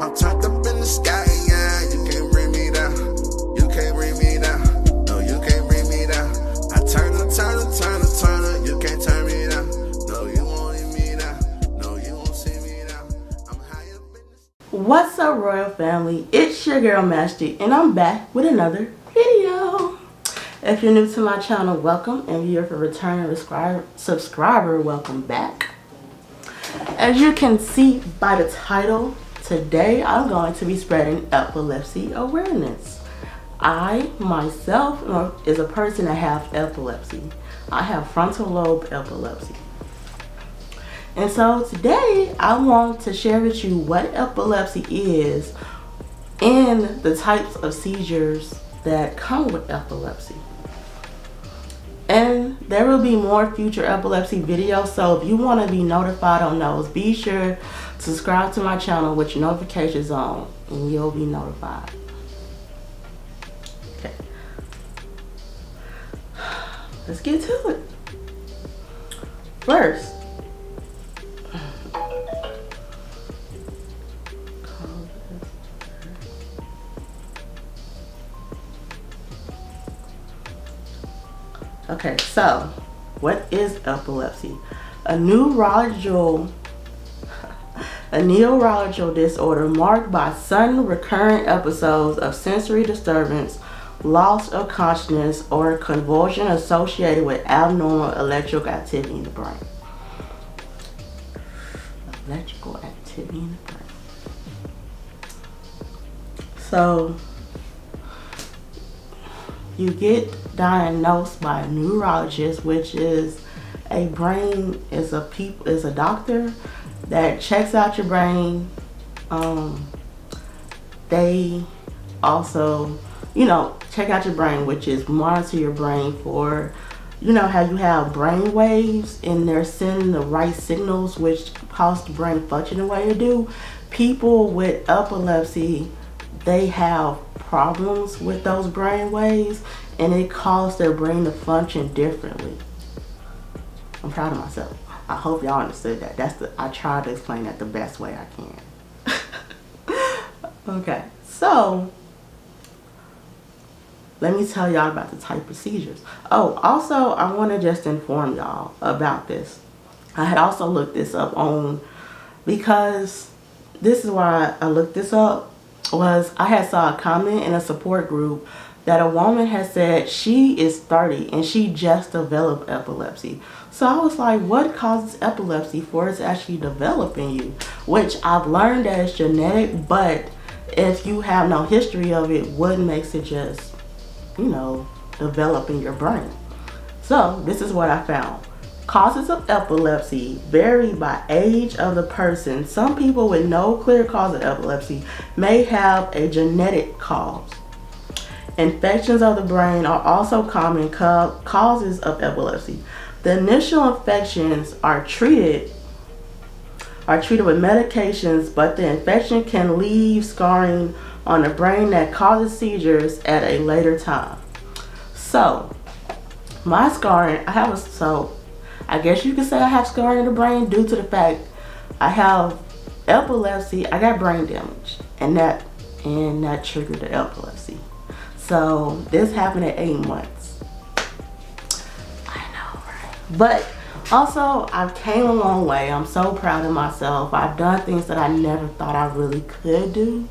I'm turned up in the sky, yeah. You can't bring me down. You can't bring me down. No, you can't bring me down. I turn up. You can't turn me down. No, you won't leave me down. No, you won't see me down. I'm high up in the... What's up, Royal Family? It's your girl Majestie, and I'm back with another video. If you're new to my channel, welcome. And if you're a returning subscriber, welcome back. As you can see by the title, today I'm going to be spreading epilepsy awareness. I myself is a person that have epilepsy. I have frontal lobe epilepsy. And so today I want to share with you what epilepsy is and the types of seizures that come with epilepsy. And there will be more future epilepsy videos, so if you want to be notified on those, be sure to subscribe to my channel with your notifications on and you'll be notified. Okay. Let's get to it. First, okay, so what is epilepsy? A neurological disorder marked by sudden recurrent episodes of sensory disturbance, loss of consciousness, or convulsion associated with abnormal electrical activity in the brain. Electrical activity in the brain. So you get diagnosed by a neurologist, which is a doctor that checks out your brain. They also, check out your brain, which is monitor your brain for, how you have brain waves and they're sending the right signals which cause the brain function the way it do. People with epilepsy, they have problems with those brain waves and it causes their brain to function differently. I'm proud of myself. I hope y'all understood that. I tried to explain that the best way I can. Okay, so let me tell y'all about the type of seizures. Oh, also I want to just inform y'all about this. I had also looked this up because this is why I looked this up, was I had saw a comment in a support group that a woman has said she is 30 and she just developed epilepsy. So I was like, what causes epilepsy for it to actually develop in you? Which I've learned that it's genetic, but if you have no history of it, what makes it just, develop in your brain? So this is what I found. Causes of epilepsy vary by age of the person. Some people with no clear cause of epilepsy may have a genetic cause. Infections of the brain are also common causes of epilepsy. The initial infections are treated with medications, but the infection can leave scarring on the brain that causes seizures at a later time. So, my scarring, I guess you could say I have scarring in the brain due to the fact I have epilepsy. I got brain damage, and that triggered the epilepsy. So this happened at 8 months. I know, right? But also, I've came a long way. I'm so proud of myself. I've done things that I never thought I really could do,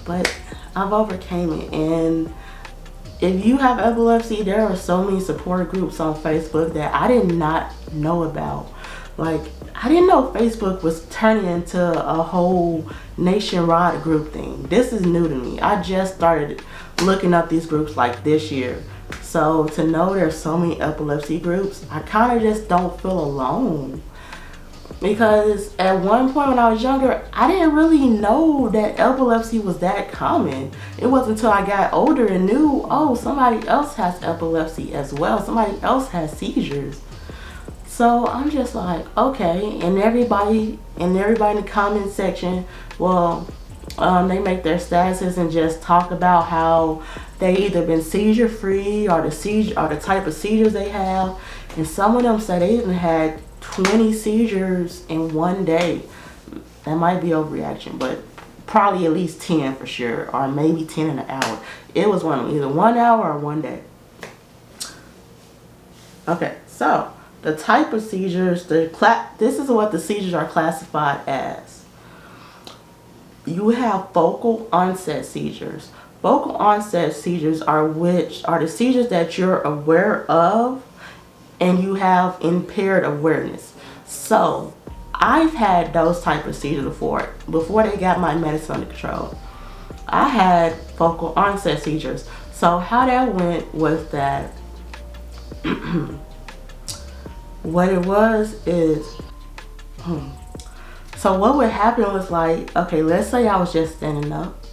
but I've overcame it. And if you have epilepsy, there are so many support groups on Facebook that I did not know about. Like, I didn't know Facebook was turning into a whole nationwide group thing. This is new to me. I just started looking up these groups like this year. So to know there's so many epilepsy groups, I kind of just don't feel alone. Because at one point when I was younger, I didn't really know that epilepsy was that common. It wasn't until I got older and knew, oh, somebody else has epilepsy as well. Somebody else has seizures. So I'm just like, okay. And everybody in the comment section, well, they make their statuses and just talk about how they either been seizure free or the type of seizures they have. And some of them say they even had 20 seizures in one day. That might be overreaction, but probably at least 10 for sure, or maybe 10 in an hour. It was one of them, either 1 hour or 1 day. Okay, so the type of seizures, this is what the seizures are classified as. You have focal onset seizures. Focal onset seizures are the seizures that you're aware of and you have impaired awareness. So I've had those type of seizures before they got my medicine under control. I had focal onset seizures. So how that went was that what it was is so what would happen was like, okay, let's say I was just standing up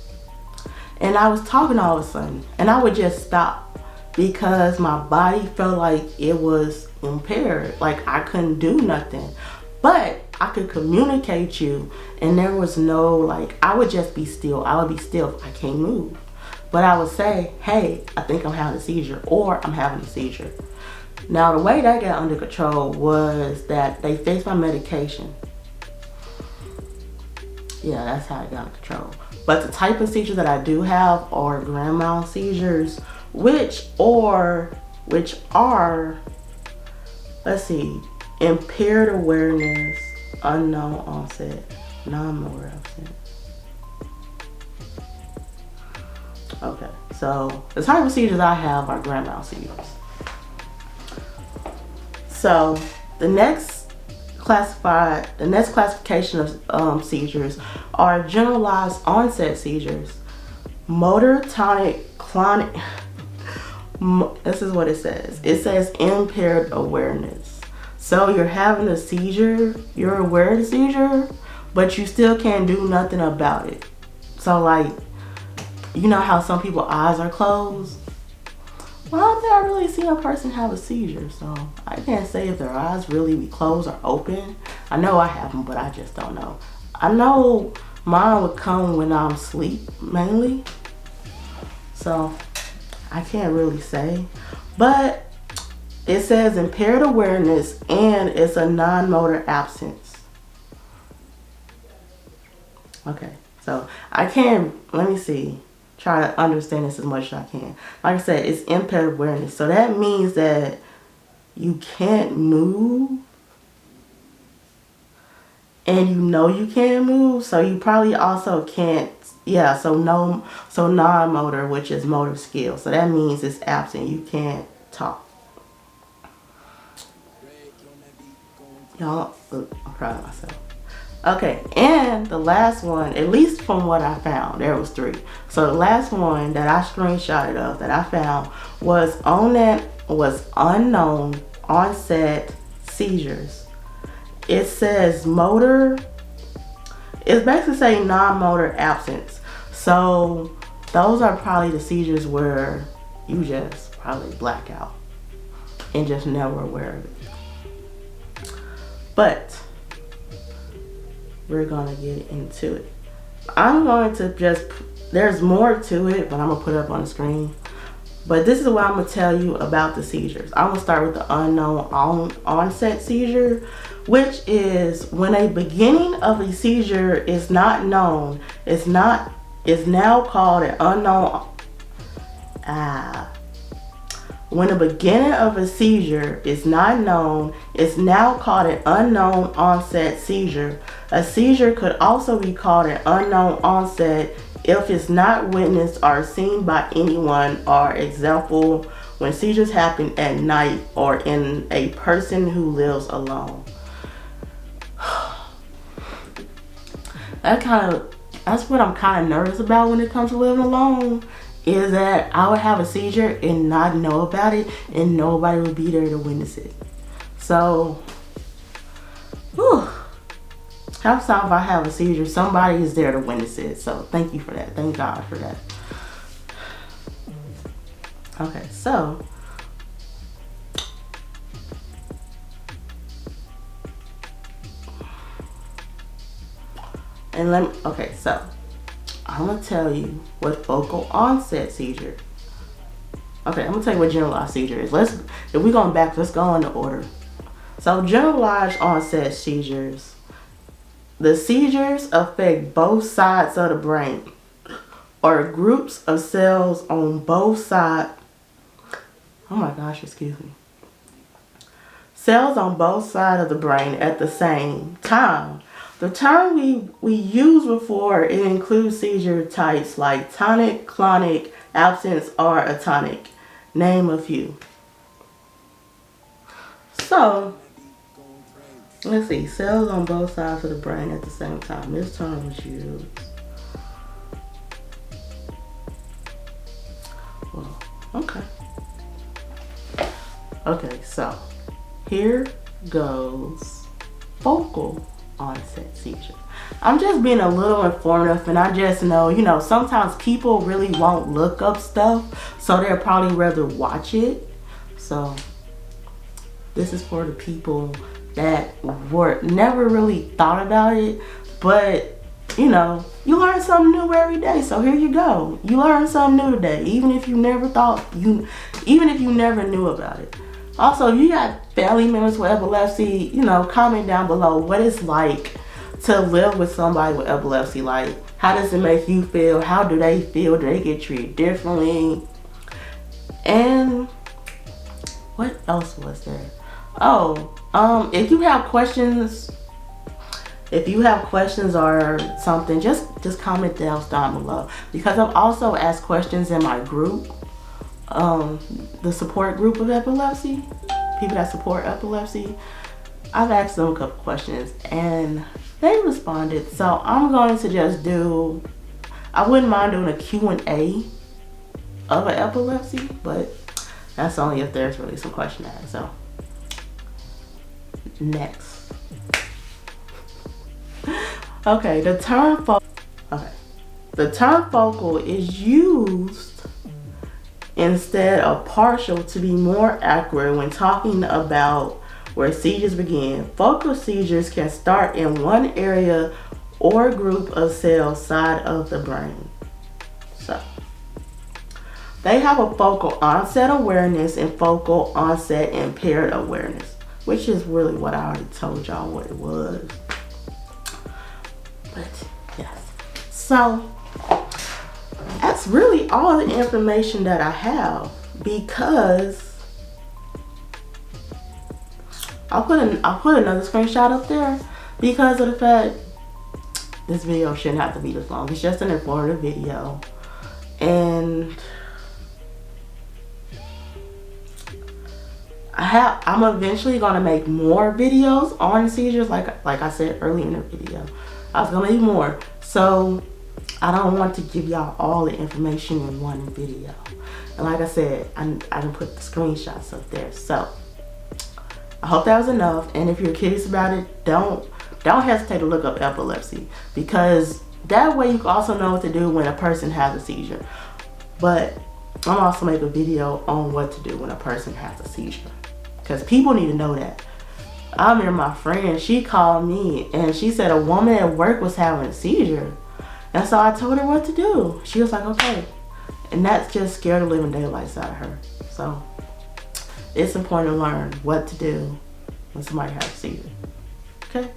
and I was talking all of a sudden and I would just stop because my body felt like it was impaired, like I couldn't do nothing. But I could communicate you and there was no, like, I would just be still. I would be still. I can't move. But I would say, hey, I think I'm having a seizure, or I'm having a seizure. Now, the way that got under control was that they fixed my medication. Yeah, that's how it got under control. But the type of seizures that I do have are grand mal seizures, which are, let's see, impaired awareness, unknown onset, non-motor absence. Okay, so the type of seizures I have are grand mal seizures. So the next classification of seizures are generalized onset seizures, motor tonic clonic. This is what it says. It says impaired awareness. So you're having a seizure, you're aware of the seizure, but you still can't do nothing about it. So like, you know how some people's eyes are closed? Well, I don't think I really seen a person have a seizure, so I can't say if their eyes really be closed or open. I know I have them, but I just don't know. I know mine would come when I'm asleep, mainly. So I can't really say. But it says impaired awareness and it's a non-motor absence. Okay, so I can, let me see. Try to understand this as much as I can. Like I said, it's impaired awareness. So that means that you can't move. And you know you can't move. So you probably also can't, yeah, so non-motor, which is motor skill. So that means it's absent. You can't talk. Y'all, I'm proud of myself. Okay, and the last one, at least from what I found, there was 3. So the last one that I screenshotted of that I found was unknown onset seizures. It says motor, it's basically saying non-motor absence. So those are probably the seizures where you just probably black out and just never aware of it. But we're gonna get into it. I'm going to there's more to it, but I'm gonna put it up on the screen. But this is what I'm gonna tell you about the seizures. I'm gonna start with the unknown onset seizure, which is when a beginning of a seizure is not known. Is now called an unknown. When the beginning of a seizure is not known, it's now called an unknown onset seizure. A seizure could also be called an unknown onset if it's not witnessed or seen by anyone, or example, when seizures happen at night or in a person who lives alone. That's what I'm kind of nervous about when it comes to living alone. Is that I would have a seizure and not know about it and nobody would be there to witness it. So, half the time if I have a seizure, somebody is there to witness it. So thank you for that. Thank God for that. Okay, so so I'm gonna tell you what focal onset seizure. Okay, I'm gonna tell you what generalized seizure is. If we're going back, let's go in the order. So generalized onset seizures The seizures affect both sides of the brain or groups of cells on both sides. Oh my gosh, excuse me. Cells on both sides of the brain at the same time. The term we used before, it includes seizure types like tonic, clonic, absence, or atonic. Name a few. So, let's see. Cells on both sides of the brain at the same time. This term was used. Well, okay. Okay, so here goes focal onset seizure. I'm just being a little informative, and I just know, you know, sometimes people really won't look up stuff, so they'll probably rather watch it. So this is for the people that were never really thought about it, but you know, you learn something new every day. So here you go. You learned something new today, even if you never knew about it. Also, if you got family members with epilepsy, you know, comment down below what it's like to live with somebody with epilepsy. Like, how does it make you feel? How do they feel? Do they get treated differently? And what else was there? Oh, if you have questions or something, just comment down below, because I've also asked questions in my group, the support group of epilepsy, people that support epilepsy. I've asked them a couple questions and they responded. So I'm going to just I wouldn't mind doing a Q&A of an epilepsy, but that's only if there's really some question to ask. So next. Okay, the term focal is used instead of partial to be more accurate when talking about where seizures begin. Focal seizures can start in one area or group of cells side of the brain. So they have a focal onset awareness and focal onset impaired awareness, which is really what I already told y'all what it was. But yes, so that's really all the information that I have, because I'll put another screenshot up there because of the fact this video shouldn't have to be this long. It's just an informative video, and I'm eventually gonna make more videos on seizures. Like I said earlier in the video, I was gonna make more. So I don't want to give y'all all the information in one video. And like I said, I didn't put the screenshots up there. So I hope that was enough. And if you're curious about it, don't hesitate to look up epilepsy, because that way you can also know what to do when a person has a seizure. But I'm also make a video on what to do when a person has a seizure, because people need to know that. I remember my friend, she called me and she said a woman at work was having a seizure. And so I told her what to do. She was like, okay. And that just scared the living daylights out of her. So it's important to learn what to do when somebody has a seizure. Okay?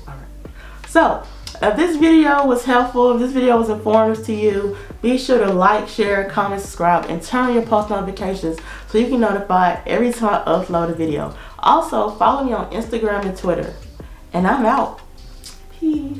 All right. So if this video was helpful, if this video was informative to you, be sure to like, share, comment, subscribe, and turn on your post notifications so you can notify every time I upload a video. Also, follow me on Instagram and Twitter. And I'm out. Peace.